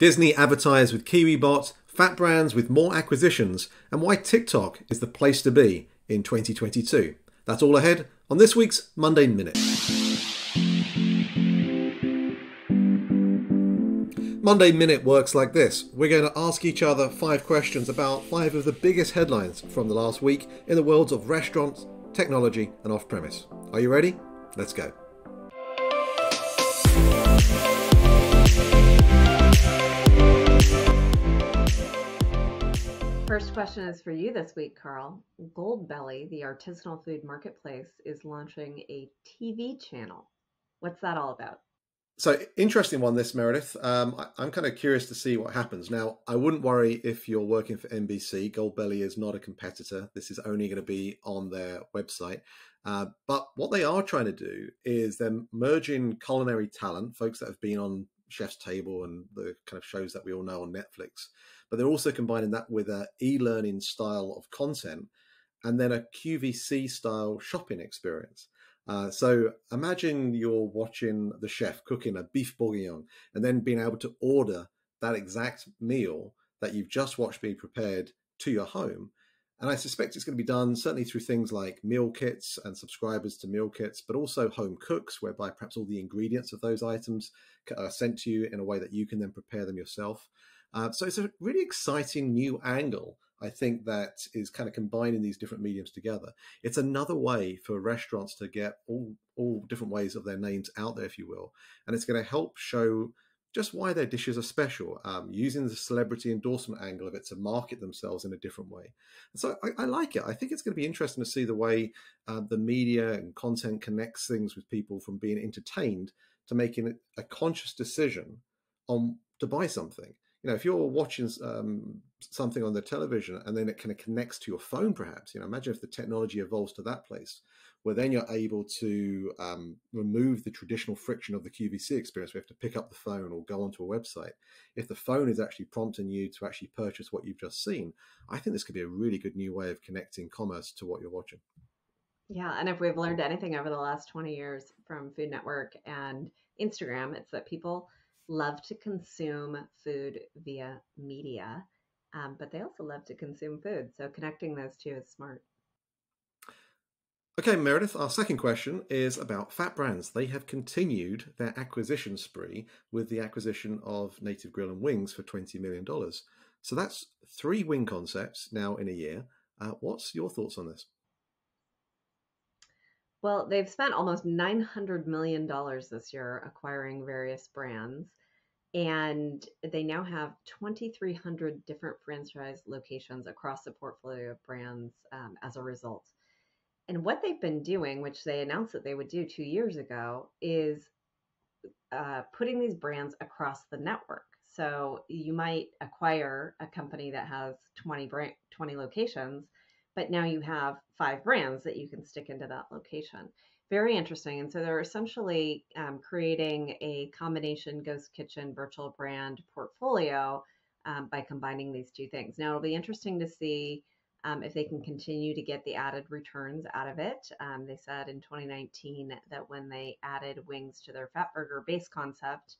Disney advertised with Kiwibots, fat brands with more acquisitions, and why TikTok is the place to be in 2022. That's all ahead on this week's Monday Minute. Monday Minute works like this. We're going to ask each other 5 questions about 5 of the biggest headlines from the last week in the worlds of restaurants, technology, and off-premise. Are you ready? Let's go. First question is for you this week, Carl. Goldbelly, the artisanal food marketplace, is launching a TV channel. What's that all about? So, interesting one, this, Meredith. I'm kind of curious to see what happens. Now, I wouldn't worry if you're working for NBC. Goldbelly is not a competitor. This is only going to be on their website. But what they are trying to do is they're merging culinary talent, folks that have been on Chef's Table and the kind of shows that we all know on Netflix. But they're also combining that with an e-learning style of content and then a QVC style shopping experience. So imagine you're watching the chef cooking a beef bourguignon and then being able to order that exact meal that you've just watched be prepared to your home. And I suspect it's going to be done certainly through things like meal kits and subscribers to meal kits, but also home cooks, whereby perhaps all the ingredients of those items are sent to you in a way that you can then prepare them yourself. So it's a really exciting new angle, I think, that is kind of combining these different mediums together. It's another way for restaurants to get all different ways of their names out there, if you will. And it's going to help show just why their dishes are special, using the celebrity endorsement angle of it to market themselves in a different way. And so I like it. I think it's going to be interesting to see the way the media and content connects things with people from being entertained to making a conscious decision on to buy something. You know, if you're watching something on the television and then it kind of connects to your phone, perhaps, imagine if the technology evolves to that place where then you're able to remove the traditional friction of the QVC experience. We have to pick up the phone or go onto a website. If the phone is actually prompting you to actually purchase what you've just seen, I think this could be a really good new way of connecting commerce to what you're watching. Yeah, and if we've learned anything over the last 20 years from Food Network and Instagram, it's that people love to consume food via media, but they also love to consume food. So connecting those two is smart. Okay, Meredith, our second question is about fat brands. They have continued their acquisition spree with the acquisition of Native Grill and Wings for $20 million. So that's 3 wing concepts now in a year. What's your thoughts on this? Well, they've spent almost $900 million this year acquiring various brands. And they now have 2,300 different franchise locations across the portfolio of brands as a result. And what they've been doing, which they announced that they would do 2 years ago, is putting these brands across the network. So you might acquire a company that has 20 locations, but now you have 5 brands that you can stick into that location. Very interesting. And so they're essentially creating a combination ghost kitchen virtual brand portfolio by combining these 2 things. Now, it'll be interesting to see if they can continue to get the added returns out of it. They said in 2019 that when they added wings to their Fat Burger base concept,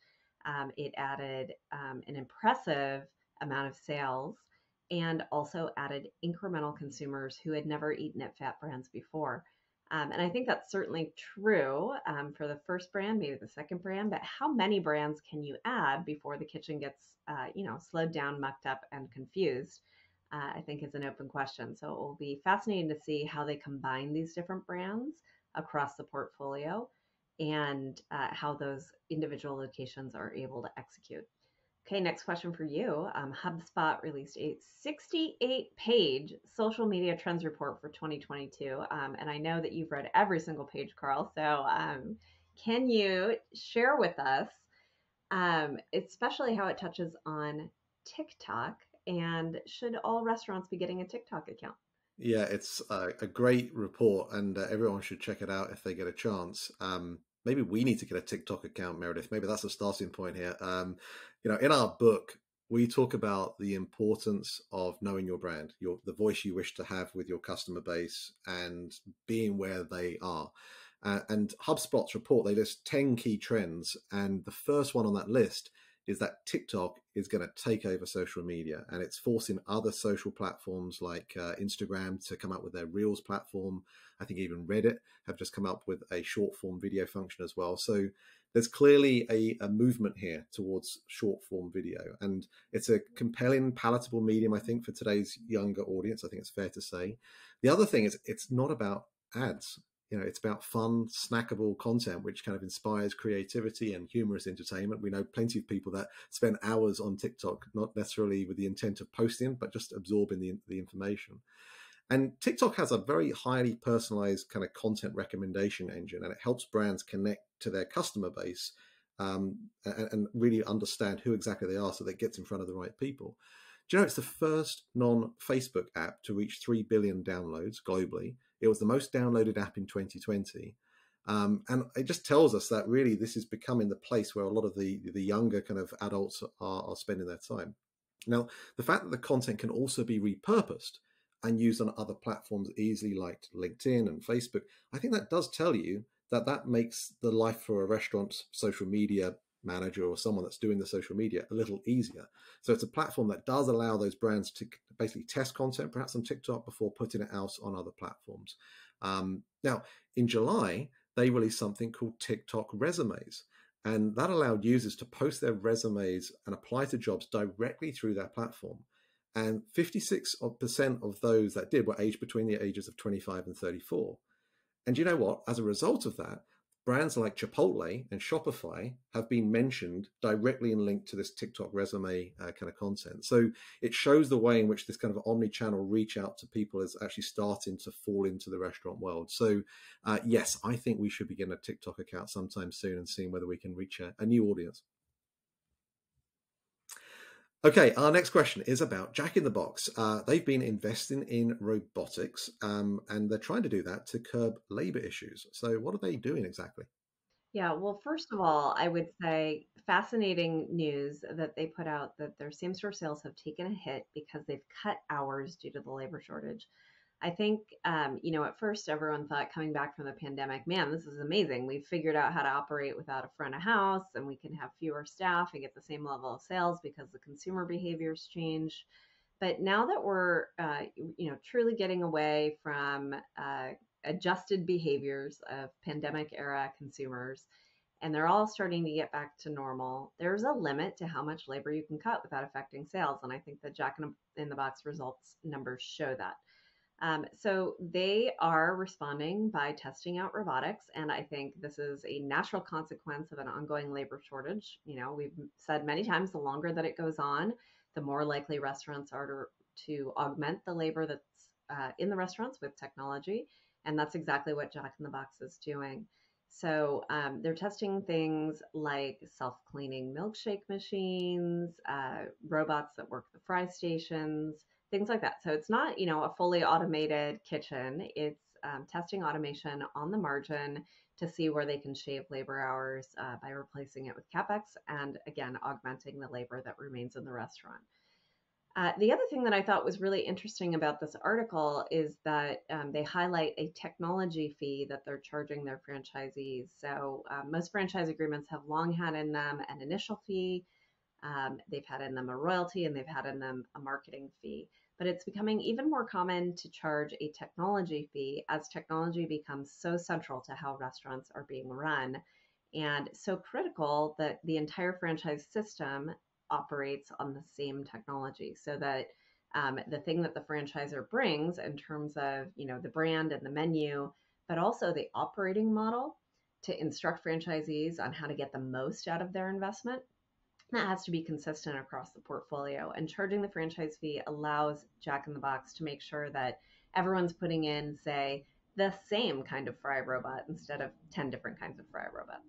it added an impressive amount of sales and also added incremental consumers who had never eaten at Fat Brands before. And I think that's certainly true for the first brand, maybe the second brand, but how many brands can you add before the kitchen gets, slowed down, mucked up, and confused? I think is an open question. So it will be fascinating to see how they combine these different brands across the portfolio and how those individual locations are able to execute. Okay, next question for you. HubSpot released a 68-page social media trends report for 2022. And I know that you've read every single page, Carl. So can you share with us, especially how it touches on TikTok, and should all restaurants be getting a TikTok account? Yeah, it's a great report, and everyone should check it out if they get a chance. Maybe we need to get a TikTok account, Meredith. Maybe that's a starting point here. In our book, we talk about the importance of knowing your brand, the voice you wish to have with your customer base, and being where they are. And HubSpot's report, they list 10 key trends, and the first one on that list is that TikTok is going to take over social media, and it's forcing other social platforms like Instagram to come up with their Reels platform. I think even Reddit have just come up with a short form video function as well. So there's clearly a movement here towards short form video, and it's a compelling, palatable medium, I think, for today's younger audience. I think it's fair to say. The other thing is it's not about ads. It's about fun, snackable content, which kind of inspires creativity and humorous entertainment. We know plenty of people that spend hours on TikTok, not necessarily with the intent of posting, but just absorbing the information. And TikTok has a very highly personalized kind of content recommendation engine, and it helps brands connect to their customer base and really understand who exactly they are so that it gets in front of the right people. Do you know it's the first non-Facebook app to reach 3 billion downloads globally? It was the most downloaded app in 2020. And it just tells us that really this is becoming the place where a lot of the younger kind of adults are spending their time. Now, the fact that the content can also be repurposed and used on other platforms easily like LinkedIn and Facebook, I think that does tell you that that makes the life for a restaurant social media manager or someone that's doing the social media a little easier. So it's a platform that does allow those brands to basically test content, perhaps on TikTok, before putting it out on other platforms. Now, in July, they released something called TikTok Resumes, and that allowed users to post their resumes and apply to jobs directly through their platform. And 56% of those that did were aged between the ages of 25 and 34. And you know what? As a result of that, brands like Chipotle and Shopify have been mentioned directly and linked to this TikTok resume kind of content. So it shows the way in which this kind of omni-channel reach out to people is actually starting to fall into the restaurant world. So yes, I think we should begin a TikTok account sometime soon and seeing whether we can reach a new audience. Okay, our next question is about Jack in the Box. They've been investing in robotics, and they're trying to do that to curb labor issues. So what are they doing exactly? Yeah, well, first of all, I would say fascinating news that they put out that their same-store sales have taken a hit because they've cut hours due to the labor shortage. I think, at first everyone thought coming back from the pandemic, man, this is amazing. We've figured out how to operate without a front of house and we can have fewer staff and get the same level of sales because the consumer behaviors change. But now that we're, truly getting away from adjusted behaviors of pandemic era consumers, and they're all starting to get back to normal, there's a limit to how much labor you can cut without affecting sales. And I think the Jack in the Box results numbers show that. So they are responding by testing out robotics. And I think this is a natural consequence of an ongoing labor shortage. We've said many times the longer that it goes on, the more likely restaurants are to augment the labor that's in the restaurants with technology. And that's exactly what Jack in the Box is doing. So they're testing things like self-cleaning milkshake machines, robots that work the fry stations, things like that. So it's not, a fully automated kitchen. It's testing automation on the margin to see where they can shave labor hours by replacing it with CapEx and, again, augmenting the labor that remains in the restaurant. The other thing that I thought was really interesting about this article is that they highlight a technology fee that they're charging their franchisees. So most franchise agreements have long had in them an initial fee. They've had in them a royalty, and they've had in them a marketing fee. But it's becoming even more common to charge a technology fee as technology becomes so central to how restaurants are being run and so critical that the entire franchise system operates on the same technology, so that the thing that the franchisor brings in terms of the brand and the menu, but also the operating model to instruct franchisees on how to get the most out of their investment, that has to be consistent across the portfolio. And charging the franchise fee allows Jack in the Box to make sure that everyone's putting in, say, the same kind of fry robot instead of 10 different kinds of fry robots.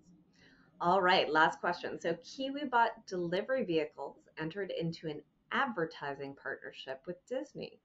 All right, last question. So Kiwibot delivery vehicles entered into an advertising partnership with Disney.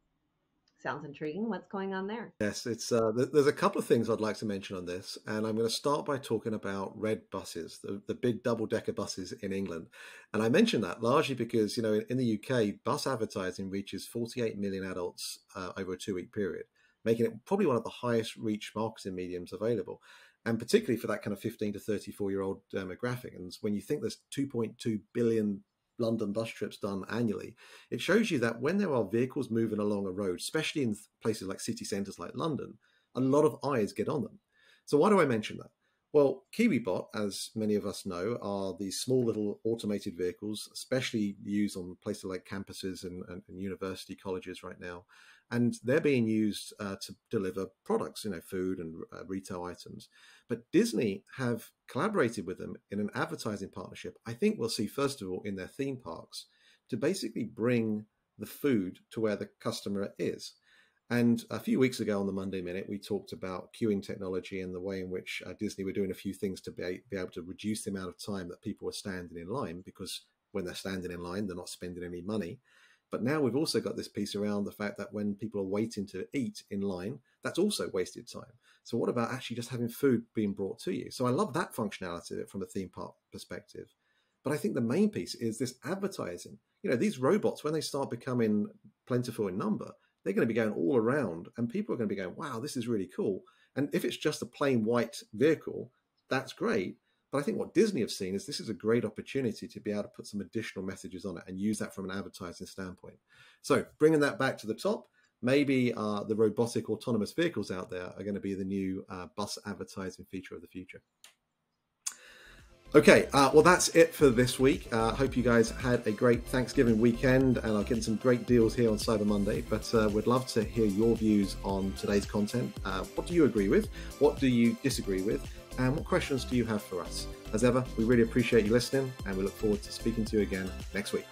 Sounds intriguing. What's going on there? Yes, it's there's a couple of things I'd like to mention on this, and I'm going to start by talking about red buses, the big double-decker buses in England. And I mention that largely because, in the UK, bus advertising reaches 48 million adults over a 2-week period, making it probably one of the highest reach marketing mediums available. and particularly for that kind of 15 to 34-year-old demographic. And when you think there's 2.2 billion London bus trips done annually, it shows you that when there are vehicles moving along a road, especially in places like city centres like London, a lot of eyes get on them. So why do I mention that? Well, Kiwibot, as many of us know, are these small little automated vehicles, especially used on places like campuses and university colleges right now. And they're being used to deliver products, food and retail items. But Disney have collaborated with them in an advertising partnership. I think we'll see, first of all, in their theme parks, to basically bring the food to where the customer is. And a few weeks ago on the Monday Minute, we talked about queuing technology and the way in which Disney were doing a few things to be able to reduce the amount of time that people were standing in line, because when they're standing in line, they're not spending any money. But now we've also got this piece around the fact that when people are waiting to eat in line, that's also wasted time. So what about actually just having food being brought to you? So I love that functionality from a theme park perspective. But I think the main piece is this advertising. These robots, when they start becoming plentiful in number, they're going to be going all around, and people are going to be going, wow, this is really cool. And if it's just a plain white vehicle, that's great. But I think what Disney have seen is this is a great opportunity to be able to put some additional messages on it and use that from an advertising standpoint. So bringing that back to the top, maybe the robotic autonomous vehicles out there are going to be the new bus advertising feature of the future. Okay, well, that's it for this week. Hope you guys had a great Thanksgiving weekend, and I'll get some great deals here on Cyber Monday. But we'd love to hear your views on today's content. What do you agree with? What do you disagree with? And what questions do you have for us? As ever, we really appreciate you listening, and we look forward to speaking to you again next week.